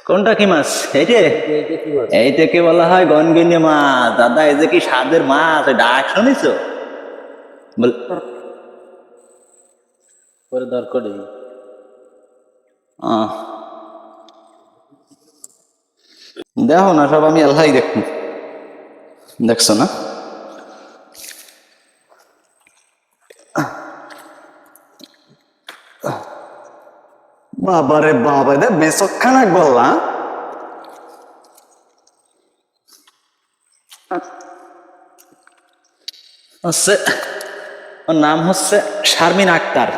কোনটা কি মাছ? এইটে? এইটাকে বলা হয় গনগনি মাছ। দাদা এই যে কি স্বাদের মাছ, ডাক শুনিছো? পরে দর করে দেখো না, সব আমি আল্লাহ দেখুন, দেখছো না? বাবারে বাবা, এটা বেসখানা বললা। হচ্ছে ওর নাম হচ্ছে শারমিন আক্তার।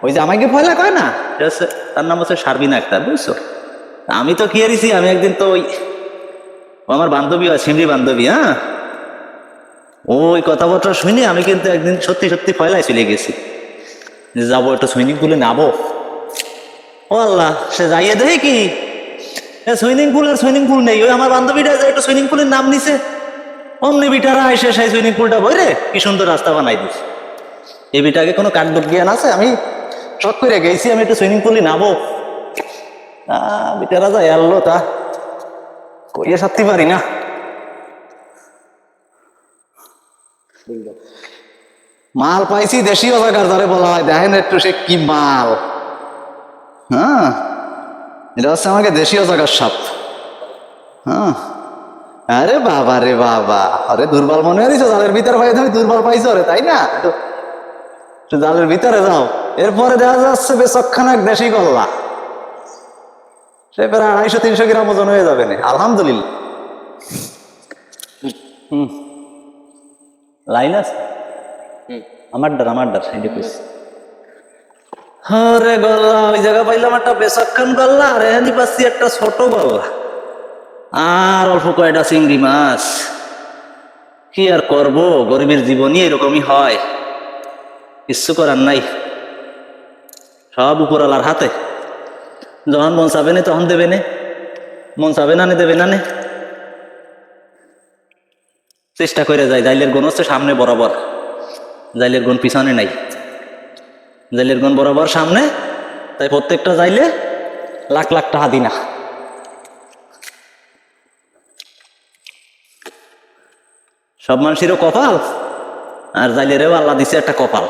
ওই যে আমাকে ভয়লা কয় না, তার নাম হচ্ছে শারমিন আক্তার, বুঝছো? আমি তো কি হারিয়েছি, আমি একদিন তো ওই আমার বান্ধবী হয়, সিমরি বান্ধবী, হ্যাঁ, ওই কথাবার্তা শুনি আমি কিন্তু একদিন সত্যি সত্যি ফয়লায় চলে গেছি, যে যাবো একটু সুইমিং পুলে নামবো। ও আল্লাহ, সে যাইয়ে দেয় কি সুইমিং পুল নেই। ওই আমার বান্ধবীটা যে একটু সুইমিং পুলের নাম নিছে, অমনি বিটারা এসে সেই সুইমিং পুলটা বইরে কি সুন্দর রাস্তা বানাই দিছে। এই বিটাকে কোনো কাকডুক জ্ঞান আছে? আমি শখ করে গেছি আমি একটু সুইমিং পুলে নামবো, বিটারা যা এলো তা কইয়া সারতে পারি না। মাল পাইছি দেশীয় জায়গার, যারে বলা হয় দেখেন একটু সে কি মাল। হ্যাঁ, এটা হচ্ছে আমাকে দেশীয় জায়গার সাপ। হ্যাঁ, আরে বাবা রে বাবা, আরে দুর্বল মনে হয়েছ জালের ভিতরে ভাই, তুমি দুর্বল পাইছো রে, তাই না? জালের ভিতরে যাও, এরপরে দেখা যাচ্ছে বেচক্ষানা দেশি গল্লা, সে প্রায় 250-300 গ্রাম ওজন হয়ে যাবে না, আলহামদুলিল্লাহ। লাইন আছে আমার সাইডে কইছি। আরে গল্লা, ওই জায়গা পাইলাম একটা বেচক্ষান গল্লা, আর এখানে পাচ্ছি একটা ছোট গল্লা, আর অল্প কয়টা চিংড়ি মাছ। কি আর করবো, গরিবের জীবনই এরকমই হয়, কিচ্ছু করার নাই, সব উপরওয়ালার হাতে। যখন মন চাবে না তখন দেবে না, মন চাবে না দেবে না। চেষ্টা করে যায়, জাইলের গুণ হচ্ছে সামনে বরাবর, জাইলের গুণ পিছনে নাই, জাইলের গুণ বরাবর সামনে। তাই প্রত্যেকটা জাইলে লাখ লাখ টাকা দিনা। সব মানুষেরও কপাল, আর জাইলেরও আল্লাহ দিছে একটা কপাল।